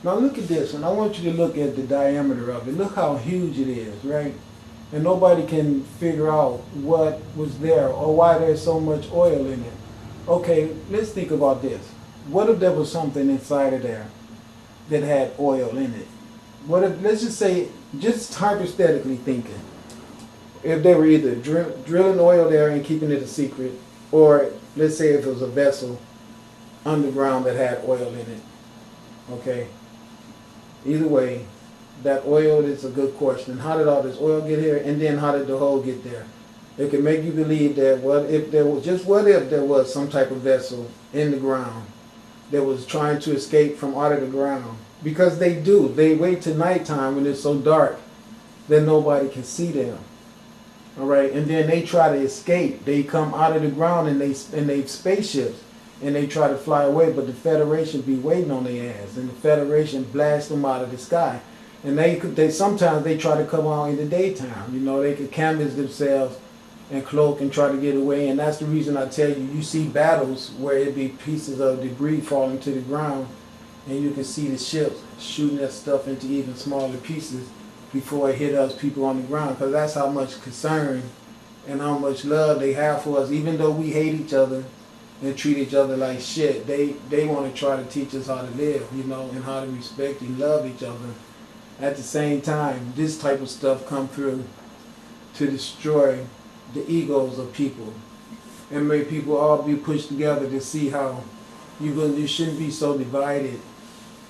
Now look at this, and I want you to look at the diameter of it. Look how huge it is, right? And nobody can figure out what was there or why there's so much oil in it. Okay, let's think about this. What if there was something inside of there that had oil in it? What if, let's just say, just hypothetically thinking, if they were either drilling oil there and keeping it a secret, or let's say if it was a vessel underground that had oil in it, okay? Either way, that oil is a good question. How did all this oil get here, and then how did the hole get there? It can make you believe that what if there was some type of vessel in the ground that was trying to escape from out of the ground, because they do. They wait till nighttime when it's so dark that nobody can see them. All right, and then they try to escape. They come out of the ground and they spaceships and they try to fly away, but the Federation be waiting on their ass, and the Federation blasts them out of the sky. And they sometimes they try to come out in the daytime. You know, they could canvas themselves and cloak and try to get away. And that's the reason I tell you, you see battles where it be pieces of debris falling to the ground, and you can see the ships shooting that stuff into even smaller pieces before it hit us people on the ground, because that's how much concern and how much love they have for us. Even though we hate each other and treat each other like shit, they want to try to teach us how to live, you know, and how to respect and love each other. At the same time, this type of stuff come through to destroy the egos of people and make people all be pushed together to see how you shouldn't be so divided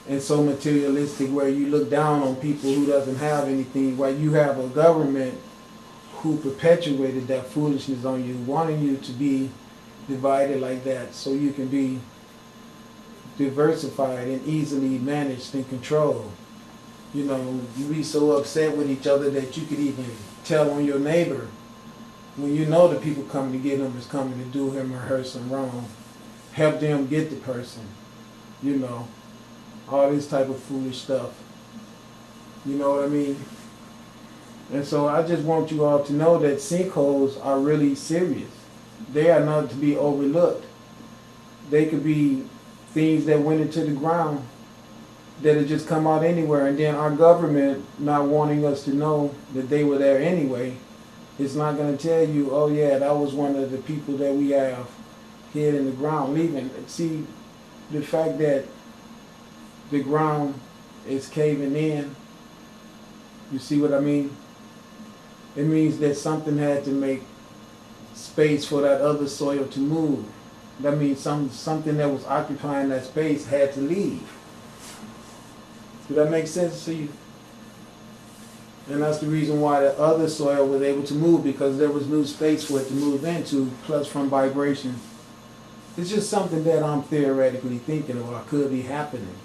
and so materialistic, where you look down on people who doesn't have anything, while you have a government who perpetuated that foolishness on you, wanting you to be divided like that so you can be diversified and easily managed and controlled. You know, you be so upset with each other that you could even tell on your neighbor when you know the people coming to get him is coming to do him or her some wrong. Help them get the person, you know. All this type of foolish stuff. You know what I mean? And so I just want you all to know that sinkholes are really serious. They are not to be overlooked. They could be things that went into the ground that had just come out anywhere, and then our government not wanting us to know that they were there anyway. It's not going to tell you, oh yeah, that was one of the people that we have hid in the ground leaving. See, the fact that the ground is caving in, you see what I mean? It means that something had to make space for that other soil to move. That means something that was occupying that space had to leave. Does that make sense to you? And that's the reason why the other soil was able to move, because there was new space for it to move into, plus from vibration. It's just something that I'm theoretically thinking about could be happening.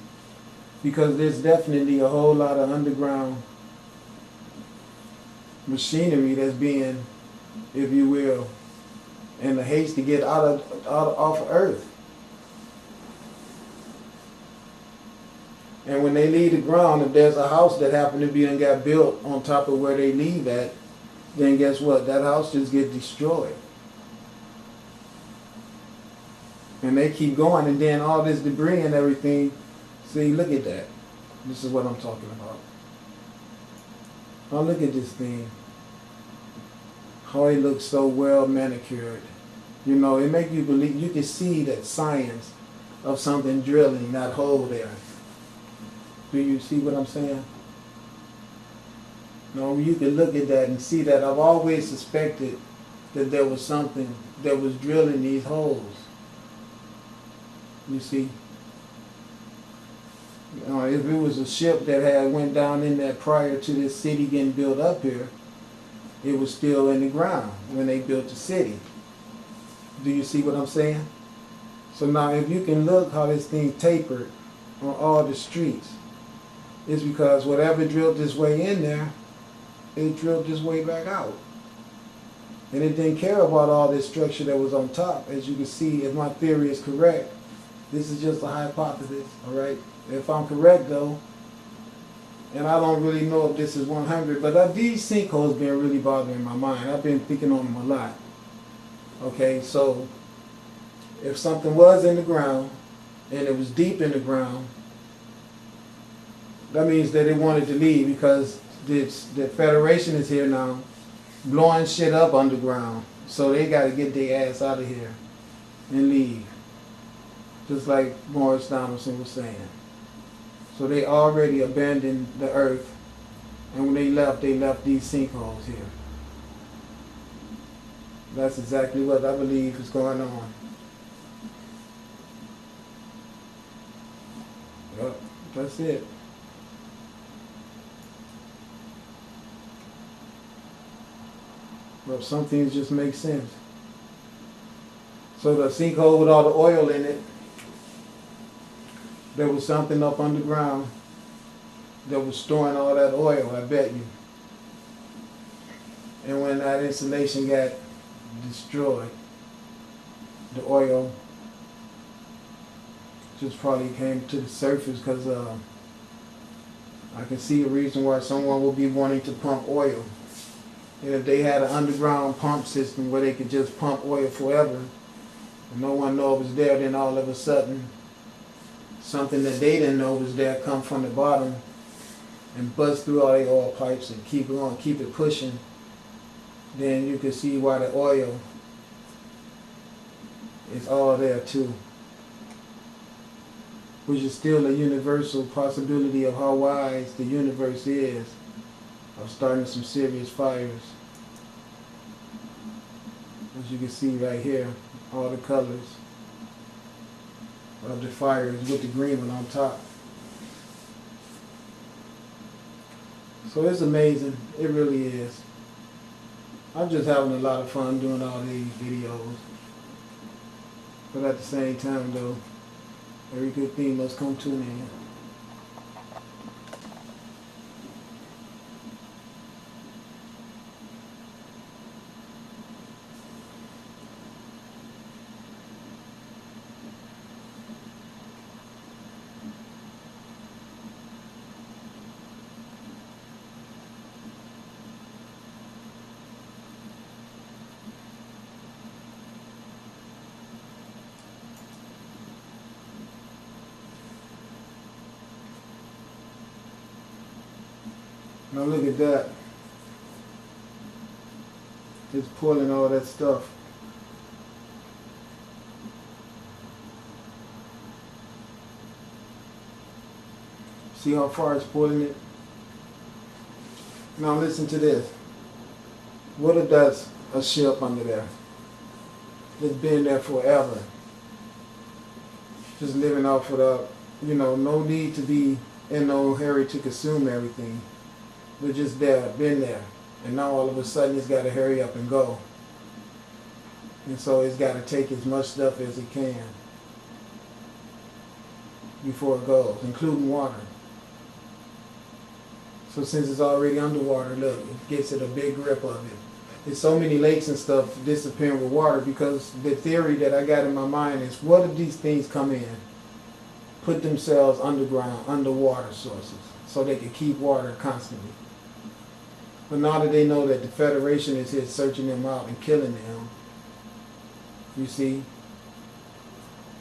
Because there's definitely a whole lot of underground machinery that's being, if you will, in the haste to get off of Earth. And when they leave the ground, if there's a house that happened to be and got built on top of where they leave at, then guess what? That house just gets destroyed. And they keep going, and then all this debris and everything. See, look at that. This is what I'm talking about. Now look at this thing. How it looks so well manicured. You know, it makes you believe, you can see that science of something drilling that hole there. Do you see what I'm saying? Now you can look at that and see that I've always suspected that there was something that was drilling these holes. You see? If it was a ship that had went down in there prior to this city getting built up here, it was still in the ground when they built the city. Do you see what I'm saying? So now if you can look how this thing tapered on all the streets, it's because whatever drilled this way in there, it drilled this way back out. And it didn't care about all this structure that was on top. As you can see, if my theory is correct, this is just a hypothesis, all right? If I'm correct, though, and I don't really know if this is 100, but these sinkholes been really bothering my mind. I've been thinking on them a lot. Okay, so if something was in the ground, and it was deep in the ground, That means that they wanted to leave because the Federation is here now, blowing shit up underground. So they got to get their ass out of here and leave. Just like Morris Donaldson was saying. So they already abandoned the earth, and when they left these sinkholes here. That's exactly what I believe is going on. Yep, that's it. Well, some things just make sense. So the sinkhole with all the oil in it, there was something up underground that was storing all that oil, I bet you. And when that insulation got destroyed, the oil just probably came to the surface because I can see a reason why someone would be wanting to pump oil. And if they had an underground pump system where they could just pump oil forever, and no one know it was there, then all of a sudden, something that they didn't know was there come from the bottom and bust through all the oil pipes and keep going, keep it pushing, then you can see why the oil is all there too. Which is still a universal possibility of how wise the universe is of starting some serious fires. As you can see right here, all the colors of the fires with the green one on top. So it's amazing, it really is. I'm just having a lot of fun doing all these videos. But at the same time though, every good thing must come to an end. Now look at that. It's pulling all that stuff. See how far it's pulling it? Now listen to this. What if that's a ship under there? It's been there forever. Just living off without, no need to be in no hurry to consume everything. But just there, been there. And now all of a sudden it's got to hurry up and go. And so it's got to take as much stuff as it can before it goes, including water. So since it's already underwater, look, it gets it a big grip of it. There's so many lakes and stuff disappearing with water because the theory that I got in my mind is, what if these things come in, put themselves underground, underwater sources, so they can keep water constantly. But now that they know that the Federation is here searching them out and killing them, you see?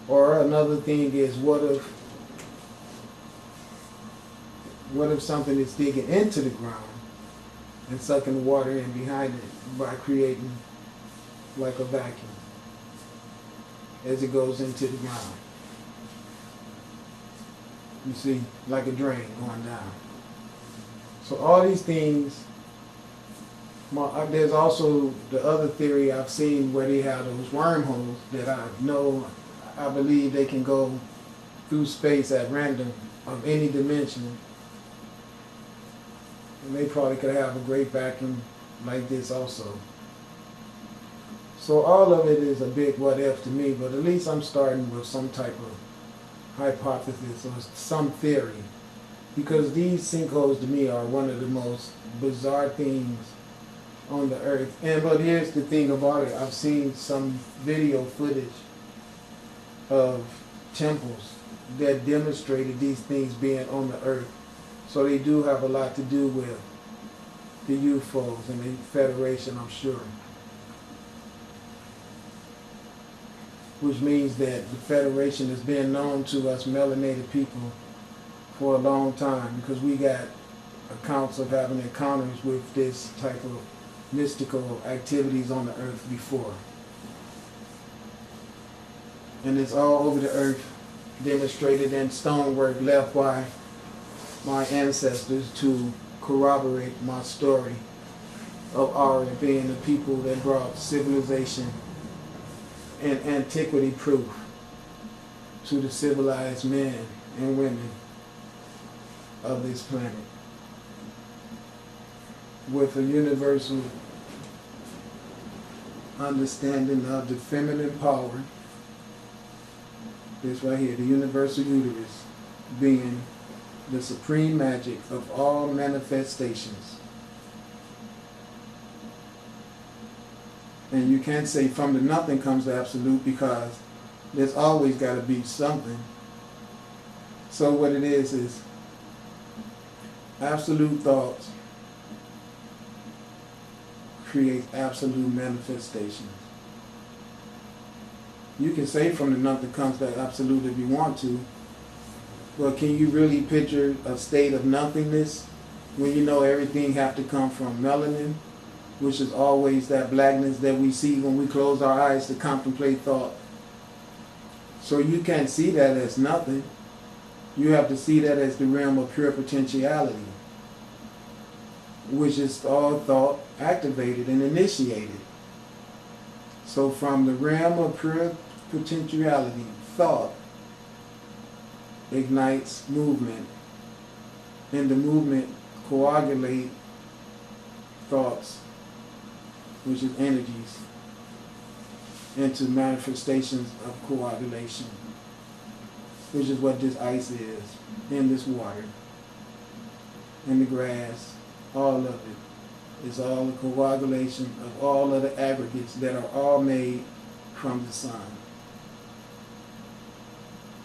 Or another thing is, what if something is digging into the ground and sucking the water in behind it by creating like a vacuum as it goes into the ground? You see, like a drain going down. So all these things, there's also the other theory I've seen where they have those wormholes that I believe they can go through space at random of any dimension. And they probably could have a great vacuum like this also. So all of it is a big what if to me, but at least I'm starting with some type of hypothesis or some theory. Because these sinkholes to me are one of the most bizarre things on the earth. But here's the thing about it. I've seen some video footage of temples that demonstrated these things being on the earth. So they do have a lot to do with the UFOs and the Federation, I'm sure. Which means that the Federation has been known to us melanated people for a long time because we got accounts of having encounters with this type of mystical activities on the earth before. And it's all over the earth, demonstrated in stonework left by my ancestors to corroborate my story of Ari being the people that brought civilization and antiquity proof to the civilized men and women of this planet, with a universal understanding of the feminine power. This right here, the universal uterus being the supreme magic of all manifestations. And you can't say from the nothing comes the absolute, because there's always got to be something. So what it is absolute thoughts create absolute manifestations. You can say from the nothing comes the absolute if you want to, but can you really picture a state of nothingness when you know everything have to come from melanin, which is always that blackness that we see when we close our eyes to contemplate thought? So you can't see that as nothing. You have to see that as the realm of pure potentiality, which is all thought activated and initiated. So from the realm of pure potentiality, thought ignites movement, and the movement coagulate thoughts, which is energies, into manifestations of coagulation, which is what this ice is, in this water, in the grass, all of it is all a coagulation of all of the aggregates that are all made from the sun.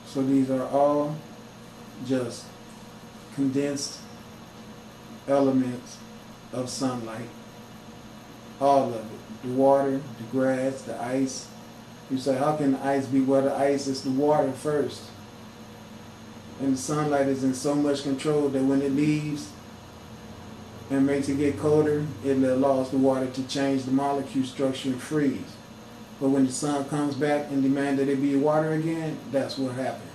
So these are all just condensed elements of sunlight. All of it. The water, the grass, the ice. You say, how can the ice be water? Ice is the water first. And the sunlight is in so much control that when it leaves and makes it get colder, it allows the water to change the molecule structure and freeze. But when the sun comes back and demands that it be water again, that's what happens.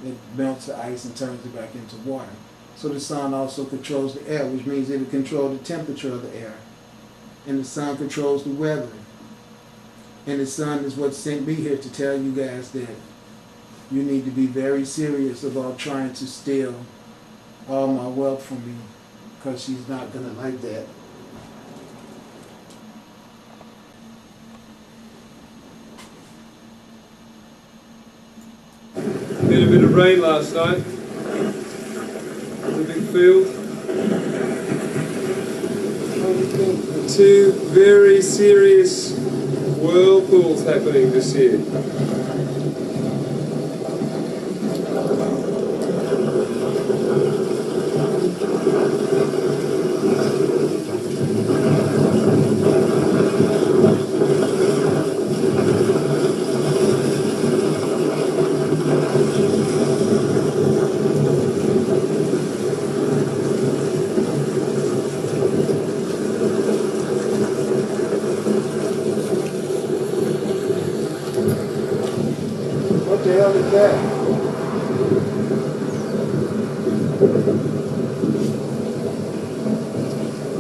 It melts the ice and turns it back into water. So the sun also controls the air, which means it will control the temperature of the air. And the sun controls the weather. And the sun is what sent me here to tell you guys that you need to be very serious about trying to steal all my wealth from me, because she's not going to like that. We had a bit of rain last night in the big field. Two very serious whirlpools happening this year. What the hell is that?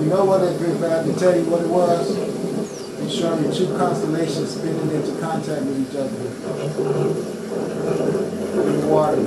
You know what it is, but I have to tell you what it was. It's showing me two constellations spinning into contact with each other in the water.